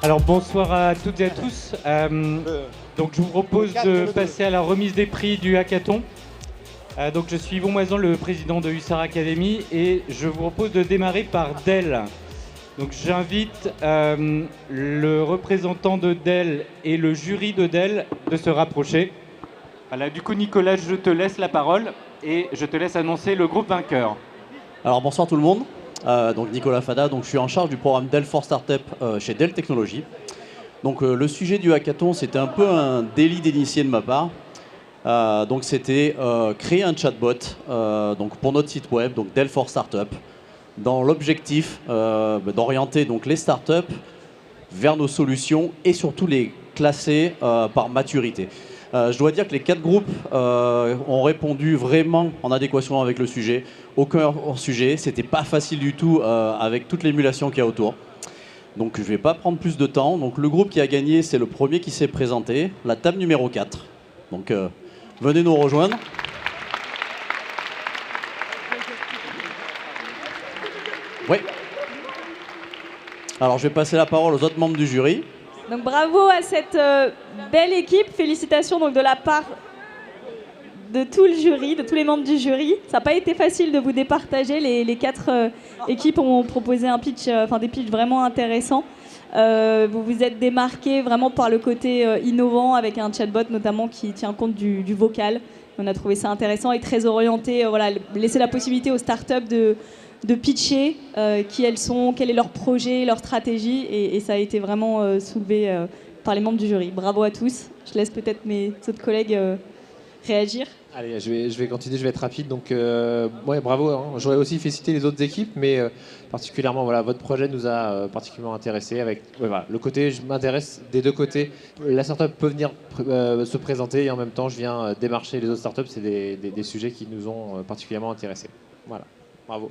Alors bonsoir à toutes et à tous. Donc je vous propose de passer à la remise des prix du hackathon. Donc je suis Yvon Moison, le président de Hussard Academy, et je vous propose de démarrer par Dell. Donc j'invite le représentant de Dell et le jury de Dell de se rapprocher. Voilà, du coup Nicolas, je te laisse la parole et je te laisse annoncer le groupe vainqueur. Alors bonsoir tout le monde, donc Nicolas Fada, donc je suis en charge du programme Dell for Startup chez Dell Technologies. Donc le sujet du hackathon, c'était un peu un délit d'initié de ma part. Donc c'était créer un chatbot donc pour notre site web, donc Dell for Startup, dans l'objectif d'orienter donc les startups vers nos solutions et surtout les classer par maturité. Je dois dire que les 4 groupes ont répondu vraiment en adéquation avec le sujet. Aucun hors-sujet, c'était pas facile du tout avec toute l'émulation qu'il y a autour. Donc je vais pas prendre plus de temps. Donc le groupe qui a gagné, c'est le premier qui s'est présenté, la table numéro 4. Donc venez nous rejoindre. Oui. Alors je vais passer la parole aux autres membres du jury. Donc bravo à cette belle équipe, félicitations donc de la part de tout le jury, de tous les membres du jury. Ça n'a pas été facile de vous départager, les 4 équipes ont proposé un pitch, des pitchs vraiment intéressants. Vous vous êtes démarqués vraiment par le côté innovant avec un chatbot notamment qui tient compte du vocal. On a trouvé ça intéressant et très orienté, laisser la possibilité aux startups de pitcher qui elles sont, quel est leur projet, leur stratégie, et ça a été vraiment soulevé par les membres du jury. Bravo à tous. Je laisse peut-être mes autres collègues réagir. Allez, je vais continuer, je vais être rapide. Donc, ouais, bravo. Hein. J'aurais aussi félicité les autres équipes, mais particulièrement, voilà, votre projet nous a particulièrement intéressés. Avec le côté, je m'intéresse des deux côtés. La startup peut venir se présenter et en même temps, je viens démarcher les autres startups. C'est des sujets qui nous ont particulièrement intéressés. Voilà, bravo.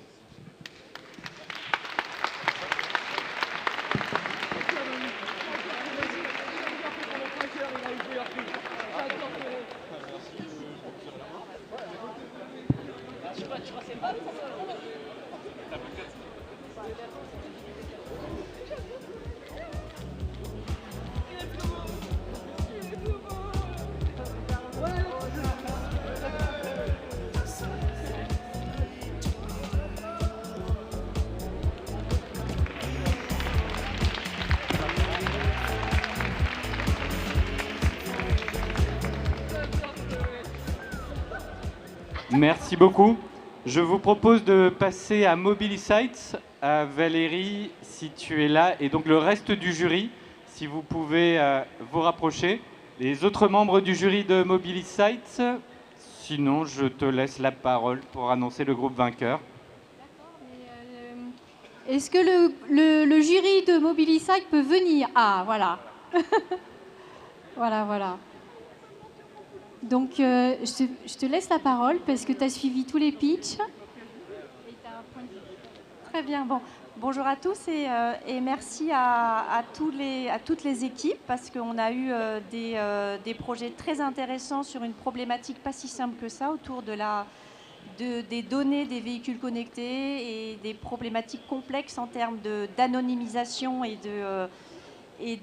Merci beaucoup. Je vous propose de passer à Mobilisite. Valérie, si tu es là, et donc le reste du jury, si vous pouvez vous rapprocher. Les autres membres du jury de Mobilisite, sinon je te laisse la parole pour annoncer le groupe vainqueur. Est-ce que le jury de Mobilisite peut venir? Ah, voilà. Voilà. Donc, je te laisse la parole parce que tu as suivi tous les pitchs. Très bien. Bon, bonjour à tous et merci à toutes les équipes parce qu'on a eu des projets très intéressants sur une problématique pas si simple que ça autour des données des véhicules connectés et des problématiques complexes en termes d'anonymisation et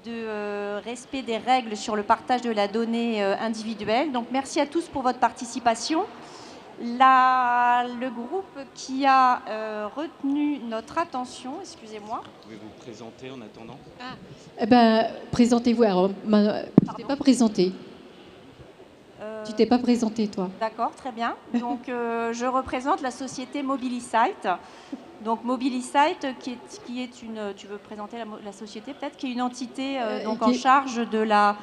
de respect des règles sur le partage de la donnée individuelle. Donc merci à tous pour votre participation. Le groupe qui a retenu notre attention, excusez-moi. Vous pouvez vous présenter en attendant. Présentez-vous. Alors, tu t'es pas présenté. Tu t'es pas présenté, toi. D'accord, très bien. Donc, je représente la société Mobilisite. Donc, Mobilisite, qui est une... Tu veux présenter la société, peut-être, qui est une entité en charge de la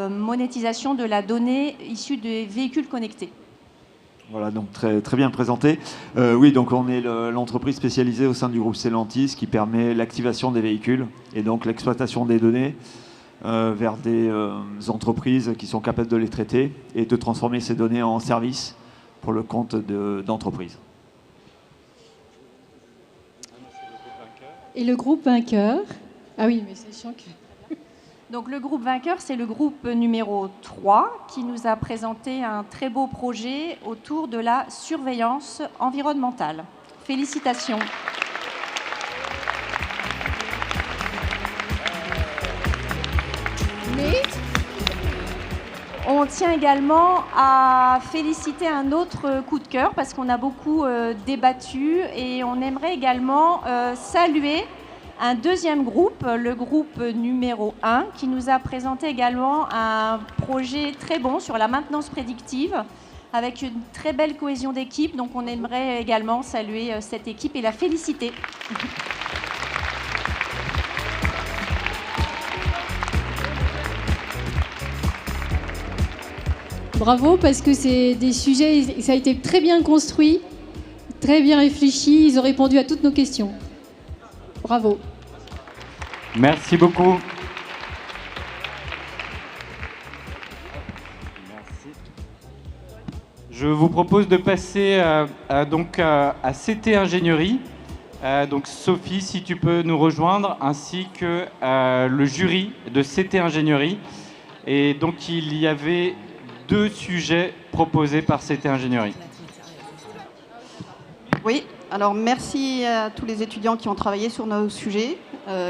monétisation de la donnée issue des véhicules connectés. Voilà, donc très bien présenté. Oui, donc on est l'entreprise spécialisée au sein du groupe Stellantis qui permet l'activation des véhicules et donc l'exploitation des données vers des entreprises qui sont capables de les traiter et de transformer ces données en services pour le compte d'entreprises. Et le groupe vainqueur? Ah oui, mais c'est chiant que... Donc le groupe vainqueur, c'est le groupe numéro 3 qui nous a présenté un très beau projet autour de la surveillance environnementale. Félicitations. On tient également à féliciter un autre coup de cœur parce qu'on a beaucoup débattu et on aimerait également saluer un deuxième groupe, le groupe numéro 1, qui nous a présenté également un projet très bon sur la maintenance prédictive avec une très belle cohésion d'équipe. Donc on aimerait également saluer cette équipe et la féliciter. Bravo, parce que c'est des sujets, ça a été très bien construit, très bien réfléchi, ils ont répondu à toutes nos questions. Bravo. Merci beaucoup. Merci. Je vous propose de passer donc à CT Ingénierie. Donc Sophie, si tu peux nous rejoindre, ainsi que le jury de CT Ingénierie. Et donc il y avait 2 sujets proposés par CT Ingénierie. Oui, alors merci à tous les étudiants qui ont travaillé sur nos sujets,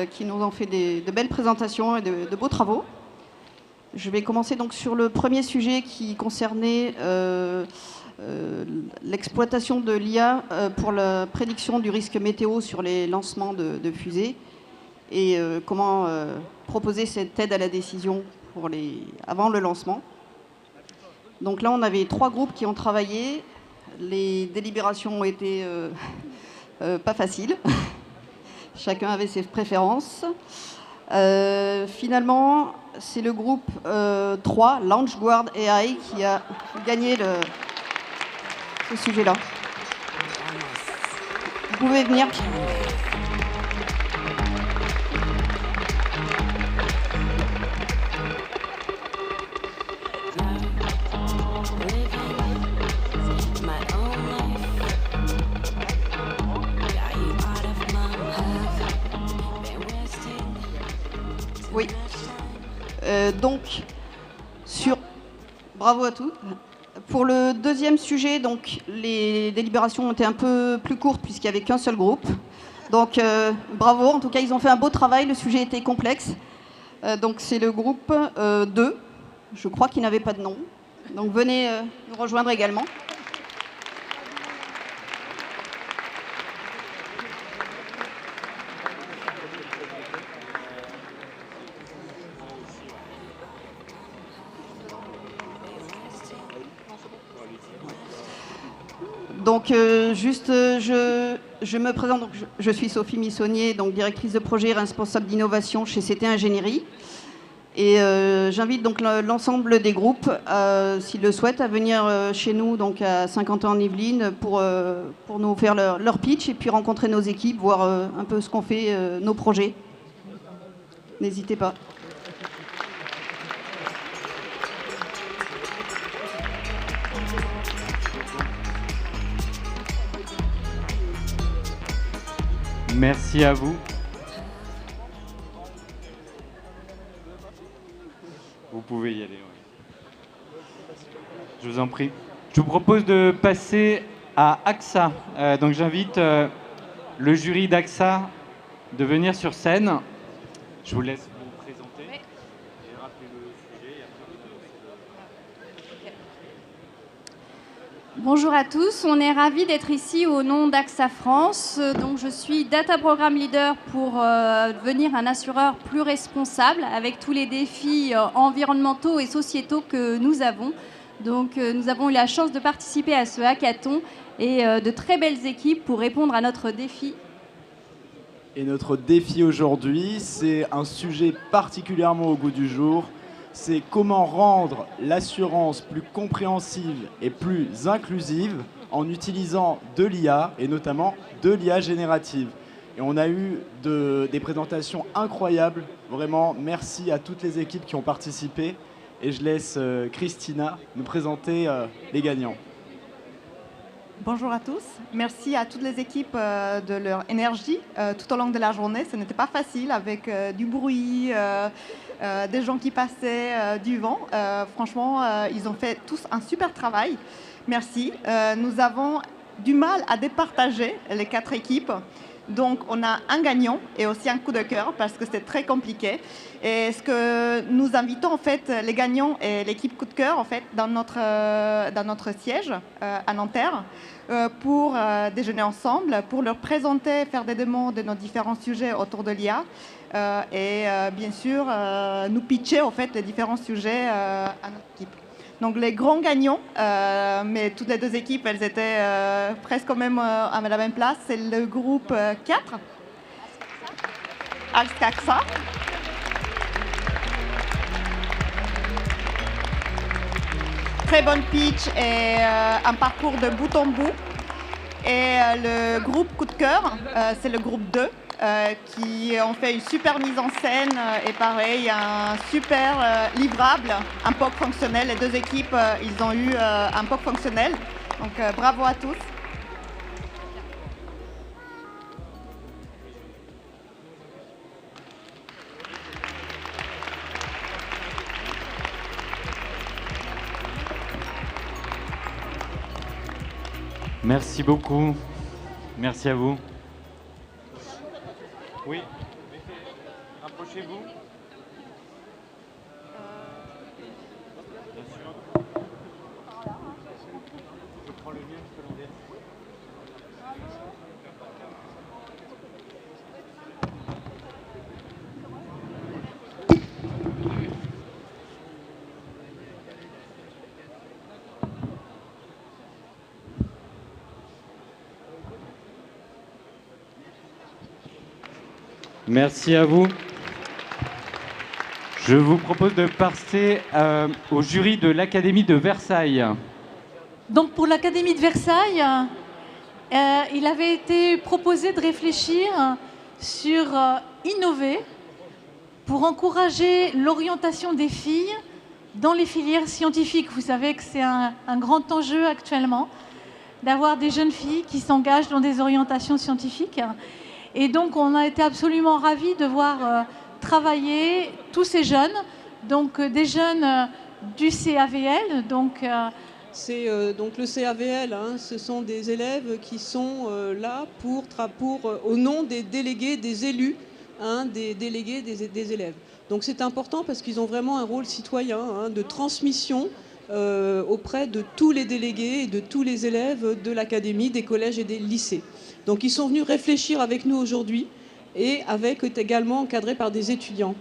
qui nous ont fait de belles présentations et de beaux travaux. Je vais commencer donc sur le premier sujet qui concernait l'exploitation de l'IA pour la prédiction du risque météo sur les lancements de fusées et comment proposer cette aide à la décision avant le lancement. Donc là, on avait 3 groupes qui ont travaillé. Les délibérations ont été pas faciles. Chacun avait ses préférences. Finalement, c'est le groupe 3, LaunchGuard AI, qui a gagné ce sujet-là. Vous pouvez venir. Oui. Donc, bravo à tous. Pour le deuxième sujet, donc, les délibérations ont été un peu plus courtes puisqu'il n'y avait qu'un seul groupe. Donc, bravo. En tout cas, ils ont fait un beau travail. Le sujet était complexe. Donc, c'est le groupe 2. Je crois qu'il n'avait pas de nom. Donc, venez nous rejoindre également. Donc, je me présente, donc, je suis Sophie Missonnier, donc directrice de projet et responsable d'innovation chez CT Ingénierie. Et j'invite donc l'ensemble des groupes, s'ils le souhaitent, à venir chez nous, donc à Saint-Quentin-en-Yvelines, pour nous faire leur pitch et puis rencontrer nos équipes, voir un peu ce qu'on fait, nos projets. N'hésitez pas. Merci à vous. Vous pouvez y aller. Ouais. Je vous en prie. Je vous propose de passer à AXA. Donc j'invite le jury d'AXA de venir sur scène. Je vous laisse vous présenter. Oui. Et rappeler le sujet. Et après, Bonjour à tous, on est ravis d'être ici au nom d'AXA France. Donc je suis Data Program Leader pour devenir un assureur plus responsable avec tous les défis environnementaux et sociétaux que nous avons. Donc nous avons eu la chance de participer à ce hackathon et de très belles équipes pour répondre à notre défi. Et notre défi aujourd'hui, c'est un sujet particulièrement au goût du jour. C'est comment rendre l'assurance plus compréhensive et plus inclusive en utilisant de l'IA et notamment de l'IA générative. Et on a eu des présentations incroyables. Vraiment, merci à toutes les équipes qui ont participé. Et je laisse Christina nous présenter les gagnants. Bonjour à tous. Merci à toutes les équipes de leur énergie tout au long de la journée. Ce n'était pas facile avec du bruit, des gens qui passaient, du vent. Franchement, ils ont fait tous un super travail. Merci. Nous avons du mal à départager les 4 équipes. Donc, on a un gagnant et aussi un coup de cœur parce que c'est très compliqué. Et ce que nous invitons, en fait, les gagnants et l'équipe coup de cœur, en fait, dans notre siège à Nanterre, pour déjeuner ensemble, pour leur présenter, faire des demandes de nos différents sujets autour de l'IA et bien sûr nous pitcher, en fait, les différents sujets à notre équipe. Donc les grands gagnants, mais toutes les deux équipes, elles étaient presque quand même à la même place. C'est le groupe 4, Alscaxa. Très bonne pitch et un parcours de bout en bout. Et le groupe coup de cœur, c'est le groupe 2. Qui ont fait une super mise en scène et pareil, un super livrable, un POC fonctionnel. Les deux équipes, ils ont eu un POC fonctionnel. Donc bravo à tous. Merci beaucoup. Merci à vous. Oui, rapprochez-vous. Bien sûr. Je prends le mien, je peux l'enlever. Merci à vous. Je vous propose de passer au jury de l'Académie de Versailles. Donc pour l'Académie de Versailles, il avait été proposé de réfléchir sur innover pour encourager l'orientation des filles dans les filières scientifiques. Vous savez que c'est un grand enjeu actuellement d'avoir des jeunes filles qui s'engagent dans des orientations scientifiques. Et donc, on a été absolument ravis de voir travailler tous ces jeunes, donc des jeunes du CAVL. Donc, c'est donc le CAVL, hein, ce sont des élèves qui sont là pour au nom des délégués, des élus, hein, des délégués des élèves. Donc c'est important parce qu'ils ont vraiment un rôle citoyen, hein, de transmission auprès de tous les délégués et de tous les élèves de l'académie, des collèges et des lycées. Donc ils sont venus réfléchir avec nous aujourd'hui et également encadrés par des étudiants.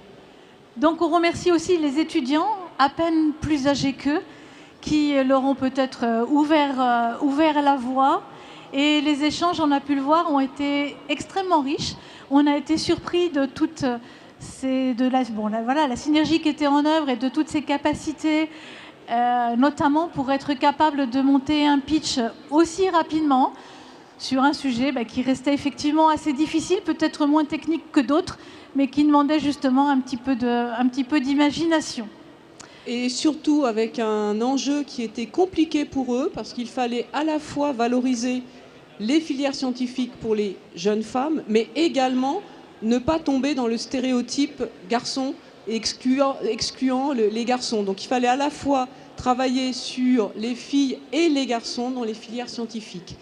Donc on remercie aussi les étudiants, à peine plus âgés qu'eux, qui leur ont peut-être ouvert la voie. Et les échanges, on a pu le voir, ont été extrêmement riches. On a été surpris de toute la synergie qui était en œuvre et de toutes ces capacités, notamment pour être capable de monter un pitch aussi rapidement sur un sujet qui restait effectivement assez difficile, peut-être moins technique que d'autres, mais qui demandait justement un petit peu d'imagination. Et surtout avec un enjeu qui était compliqué pour eux, parce qu'il fallait à la fois valoriser les filières scientifiques pour les jeunes femmes, mais également ne pas tomber dans le stéréotype garçon, excluant les garçons. Donc il fallait à la fois travailler sur les filles et les garçons dans les filières scientifiques.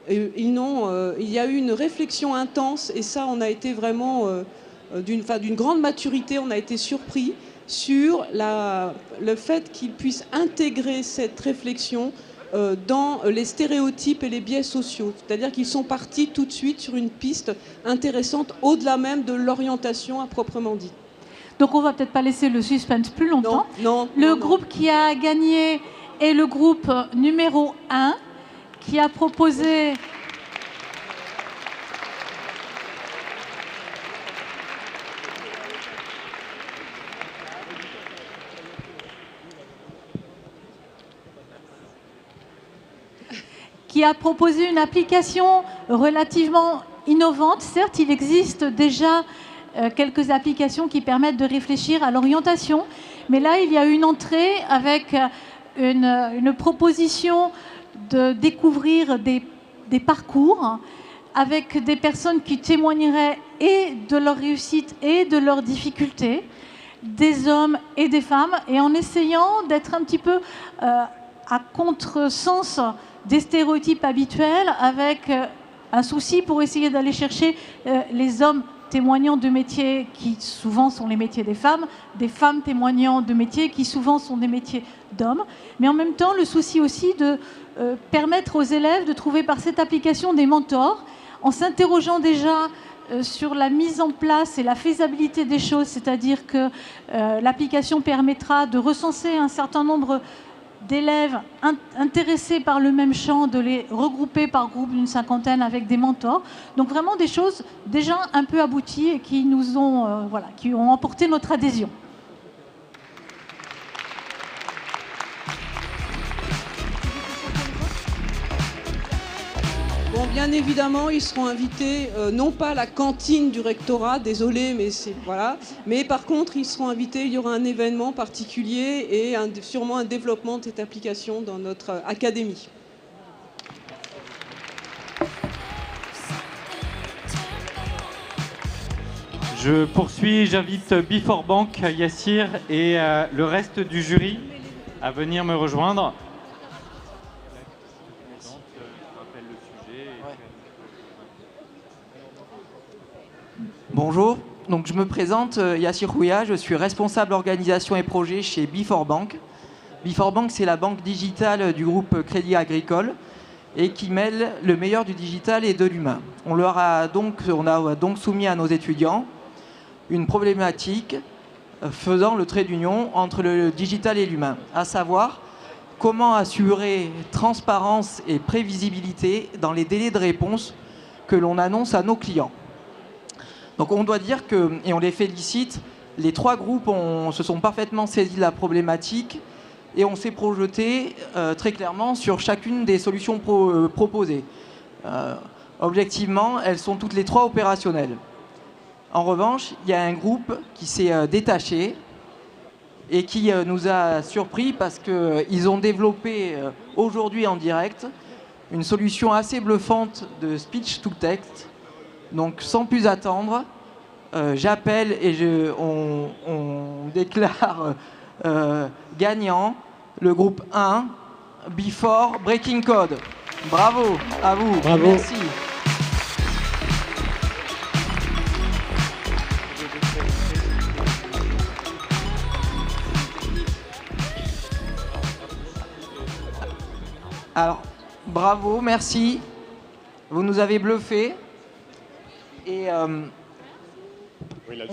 Il y a eu une réflexion intense, et ça, on a été vraiment d'une grande maturité, on a été surpris sur le fait qu'ils puissent intégrer cette réflexion dans les stéréotypes et les biais sociaux. C'est-à-dire qu'ils sont partis tout de suite sur une piste intéressante, au-delà même de l'orientation à proprement dit. Donc on ne va peut-être pas laisser le suspense plus longtemps. Le groupe qui a gagné est le groupe numéro 1, qui a proposé... une application relativement innovante. Certes, il existe déjà quelques applications qui permettent de réfléchir à l'orientation, mais là, il y a une entrée avec une proposition de découvrir des parcours avec des personnes qui témoigneraient et de leur réussite et de leurs difficultés, des hommes et des femmes, et en essayant d'être un petit peu à contresens des stéréotypes habituels, avec un souci pour essayer d'aller chercher les hommes témoignant de métiers qui souvent sont les métiers des femmes témoignant de métiers qui souvent sont des métiers d'hommes, mais en même temps le souci aussi de permettre aux élèves de trouver par cette application des mentors, en s'interrogeant déjà sur la mise en place et la faisabilité des choses, c'est-à-dire que l'application permettra de recenser un certain nombre d'élèves intéressés par le même champ, de les regrouper par groupe d'une cinquantaine avec des mentors. Donc vraiment des choses déjà un peu abouties et qui nous ont, qui ont emporté notre adhésion. Bon, bien évidemment, ils seront invités, non pas à la cantine du rectorat, désolé, mais c'est voilà. Mais par contre, ils seront invités. Il y aura un événement particulier et sûrement un développement de cette application dans notre académie. Je poursuis, j'invite Before Bank, Yassir et le reste du jury à venir me rejoindre. Bonjour, donc je me présente, Yassir Houya, je suis responsable organisation et projet chez Before Bank. Before Bank, c'est la banque digitale du groupe Crédit Agricole et qui mêle le meilleur du digital et de l'humain. On a donc soumis à nos étudiants une problématique faisant le trait d'union entre le digital et l'humain, à savoir comment assurer transparence et prévisibilité dans les délais de réponse que l'on annonce à nos clients. Donc on doit dire que, et on les félicite, les trois groupes se sont parfaitement saisis de la problématique et on s'est projeté très clairement sur chacune des solutions proposées. Objectivement, elles sont toutes les trois opérationnelles. En revanche, il y a un groupe qui s'est détaché et qui nous a surpris parce qu'ils ont développé aujourd'hui en direct une solution assez bluffante de speech to text. Donc sans plus attendre, j'appelle et on déclare gagnant le groupe 1, Before Breaking Code. Bravo à vous. Bravo. Merci. Alors, bravo, merci. Vous nous avez bluffé. Et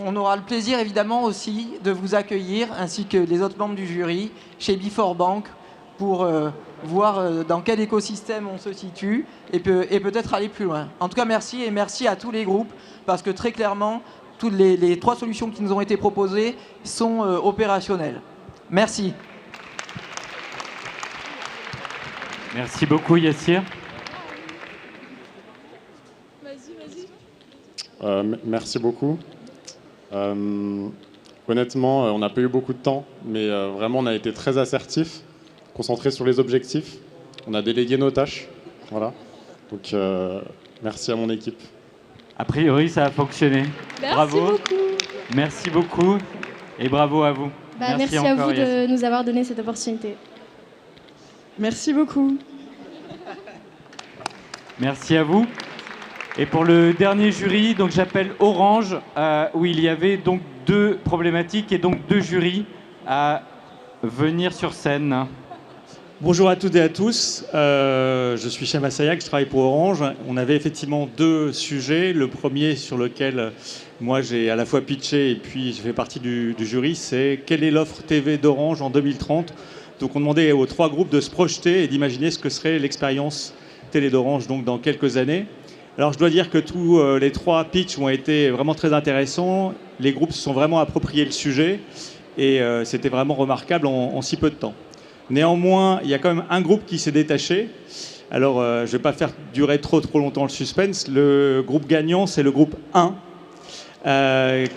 on aura le plaisir évidemment aussi de vous accueillir ainsi que les autres membres du jury chez Before Bank pour voir dans quel écosystème on se situe et peut-être aller plus loin. En tout cas, merci et merci à tous les groupes parce que très clairement, toutes les trois solutions qui nous ont été proposées sont opérationnelles. Merci. Merci beaucoup, Yassir. Merci beaucoup. Honnêtement, on n'a pas eu beaucoup de temps, mais vraiment on a été très assertifs, concentrés sur les objectifs. On a délégué nos tâches. Voilà. Donc merci à mon équipe. A priori, ça a fonctionné. Merci bravo. Beaucoup. Merci beaucoup et bravo à vous. Merci à vous de nous avoir donné cette opportunité. Merci beaucoup. Merci à vous. Et pour le dernier jury, donc j'appelle Orange, où il y avait donc 2 problématiques et donc 2 jurys à venir sur scène. Bonjour à toutes et à tous, je suis Chema Sayak, je travaille pour Orange. On avait effectivement 2 sujets. Le premier sur lequel moi j'ai à la fois pitché et puis je fais partie du jury, c'est quelle est l'offre TV d'Orange en 2030. Donc on demandait aux 3 groupes de se projeter et d'imaginer ce que serait l'expérience télé d'Orange donc dans quelques années. Alors je dois dire que tous les 3 pitchs ont été vraiment très intéressants. Les groupes se sont vraiment appropriés le sujet et c'était vraiment remarquable en si peu de temps. Néanmoins, il y a quand même un groupe qui s'est détaché. Alors je ne vais pas faire durer trop longtemps le suspense. Le groupe gagnant, c'est le groupe 1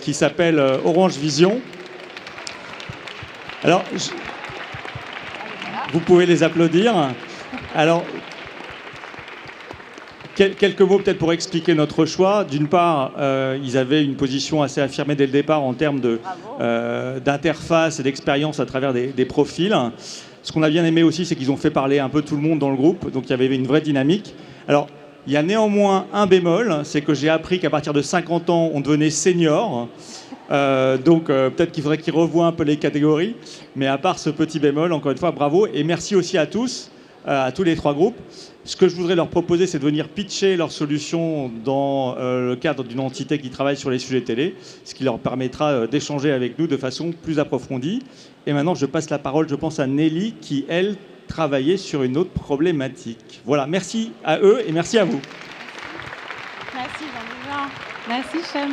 qui s'appelle Orange Vision. Alors, vous pouvez les applaudir. Alors, quelques mots peut-être pour expliquer notre choix. D'une part, ils avaient une position assez affirmée dès le départ en termes d'interface et d'expérience à travers des profils. Ce qu'on a bien aimé aussi, c'est qu'ils ont fait parler un peu tout le monde dans le groupe, donc il y avait une vraie dynamique. Alors, Il y a néanmoins un bémol, c'est que j'ai appris qu'à partir de 50 ans, on devenait senior. Donc peut-être qu'il faudrait qu'ils revoient un peu les catégories. Mais à part ce petit bémol, encore une fois, bravo. Et merci aussi à tous, à tous les 3 groupes. Ce que je voudrais leur proposer, c'est de venir pitcher leurs solutions dans le cadre d'une entité qui travaille sur les sujets télé, ce qui leur permettra d'échanger avec nous de façon plus approfondie. Et maintenant, je passe la parole, je pense, à Nelly, qui, elle, travaillait sur une autre problématique. Voilà, merci à eux et merci à vous. Merci Jean-Louis. Merci Chem.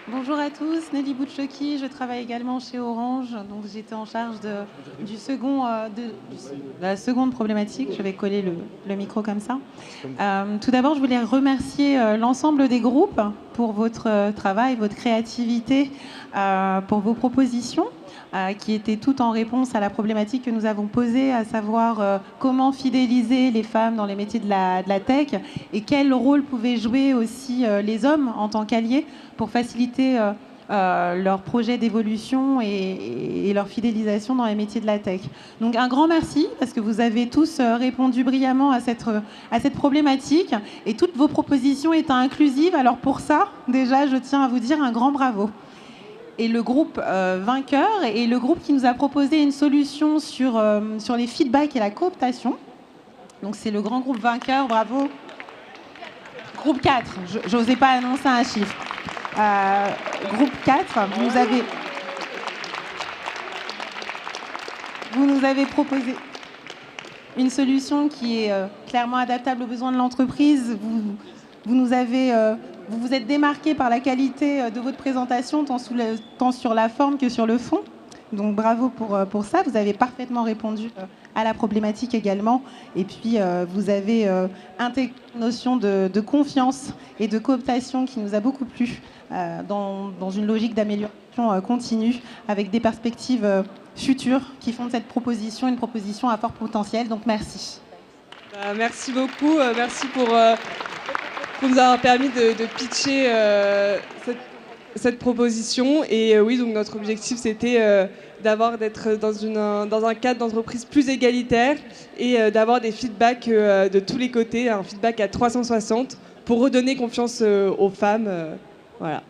Bonjour à tous, Nelly Bouchoki, je travaille également chez Orange, donc j'étais en charge de la seconde problématique. Je vais coller le micro comme ça. Tout d'abord, je voulais remercier l'ensemble des groupes pour votre travail, votre créativité, pour vos propositions, qui étaient toutes en réponse à la problématique que nous avons posée, à savoir comment fidéliser les femmes dans les métiers de la tech et quel rôle pouvaient jouer aussi les hommes en tant qu'alliés pour faciliter leur projet d'évolution et leur fidélisation dans les métiers de la tech. Donc un grand merci parce que vous avez tous répondu brillamment à cette problématique et toutes vos propositions étant inclusives. Alors pour ça, déjà, je tiens à vous dire un grand bravo. Et le groupe vainqueur est le groupe qui nous a proposé une solution sur les feedbacks et la cooptation. Donc c'est le grand groupe vainqueur, bravo. Groupe 4, je n'osais pas annoncer un chiffre. Groupe 4, vous nous avez proposé une solution qui est clairement adaptable aux besoins de l'entreprise. Vous vous êtes démarqué par la qualité de votre présentation, tant sur la forme que sur le fond. Donc bravo pour ça. Vous avez parfaitement répondu à la problématique également. Et puis vous avez intégré une notion de confiance et de cooptation qui nous a beaucoup plu dans une logique d'amélioration continue avec des perspectives futures qui font de cette proposition une proposition à fort potentiel. Donc merci. Merci beaucoup. Merci pour nous avoir permis de pitcher cette proposition. Et oui, donc notre objectif, c'était d'être dans un cadre d'entreprise plus égalitaire et d'avoir des feedbacks de tous les côtés, un feedback à 360 pour redonner confiance aux femmes. Voilà.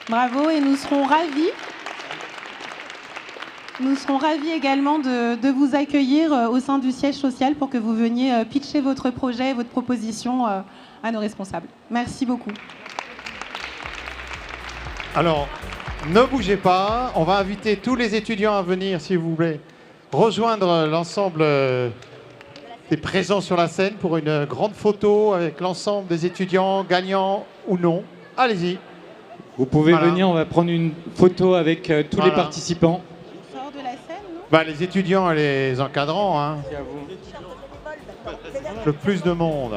Bravo, et nous serons ravis. Nous serons ravis également de vous accueillir au sein du siège social pour que vous veniez pitcher votre projet, votre proposition à nos responsables. Merci beaucoup. Alors, ne bougez pas. On va inviter tous les étudiants à venir, s'il vous plaît, rejoindre l'ensemble des présents sur la scène pour une grande photo avec l'ensemble des étudiants, gagnants ou non. Allez-y. Vous pouvez venir, on va prendre une photo avec tous les participants. Les étudiants et les encadrants. Hein. Le plus de monde.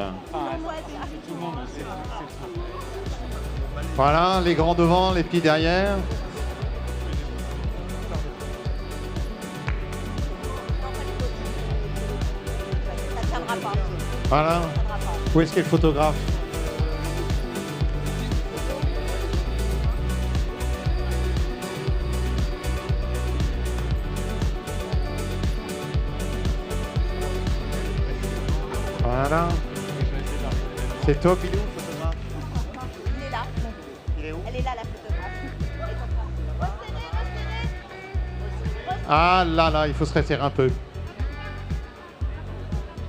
Voilà, les grands devant, les petits derrière. Voilà. Où est-ce qu'est le photographe ? Voilà. C'est top, il est où le photographe ? Il est là. Il est où ? Elle est là, la photographe. Ah là, il faut se resserrer un peu.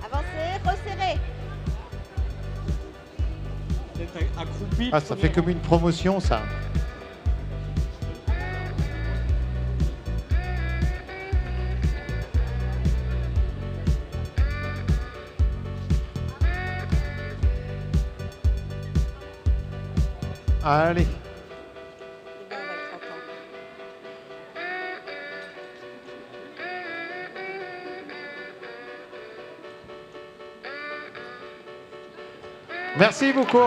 Avancez, resserrez. Ah, ça fait comme une promotion, ça. Allez. Merci beaucoup.